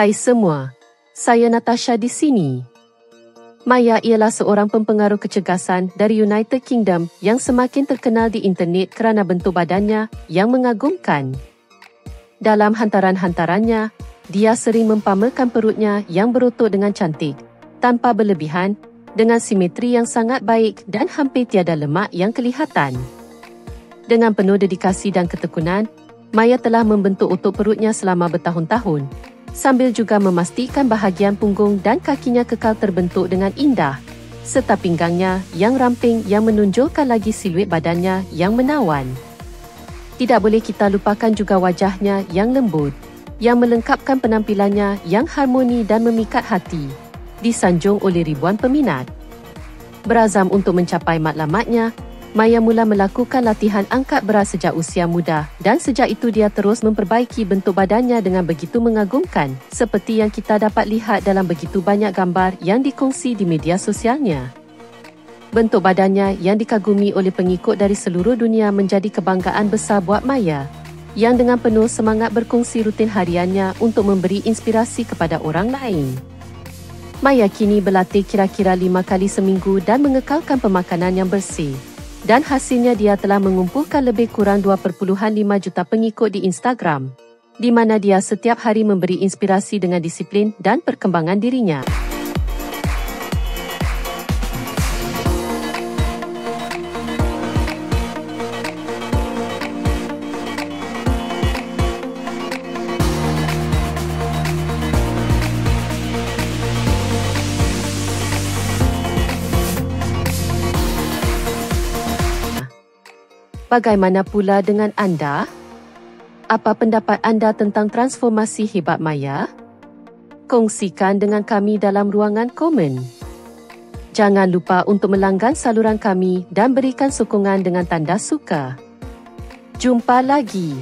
Hai semua, saya Natasha di sini. Maya ialah seorang pempengaruh kecergasan dari United Kingdom yang semakin terkenal di internet kerana bentuk badannya yang mengagumkan. Dalam hantaran-hantarannya, dia sering mempamerkan perutnya yang berotot dengan cantik, tanpa berlebihan, dengan simetri yang sangat baik dan hampir tiada lemak yang kelihatan. Dengan penuh dedikasi dan ketekunan, Maya telah membentuk otot perutnya selama bertahun-tahun, sambil juga memastikan bahagian punggung dan kakinya kekal terbentuk dengan indah, serta pinggangnya yang ramping yang menonjolkan lagi siluet badannya yang menawan. Tidak boleh kita lupakan juga wajahnya yang lembut, yang melengkapkan penampilannya yang harmoni dan memikat hati, disanjung oleh ribuan peminat. Berazam untuk mencapai matlamatnya, Maya mula melakukan latihan angkat berat sejak usia muda dan sejak itu dia terus memperbaiki bentuk badannya dengan begitu mengagumkan seperti yang kita dapat lihat dalam begitu banyak gambar yang dikongsi di media sosialnya. Bentuk badannya yang dikagumi oleh pengikut dari seluruh dunia menjadi kebanggaan besar buat Maya, yang dengan penuh semangat berkongsi rutin hariannya untuk memberi inspirasi kepada orang lain. Maya kini berlatih kira-kira 5 kali seminggu dan mengekalkan pemakanan yang bersih. Dan hasilnya dia telah mengumpulkan lebih kurang 2.5 juta pengikut di Instagram, di mana dia setiap hari memberi inspirasi dengan disiplin dan perkembangan dirinya. Bagaimana pula dengan anda? Apa pendapat anda tentang transformasi hebat Maya? Kongsikan dengan kami dalam ruangan komen. Jangan lupa untuk melanggan saluran kami dan berikan sokongan dengan tanda suka. Jumpa lagi.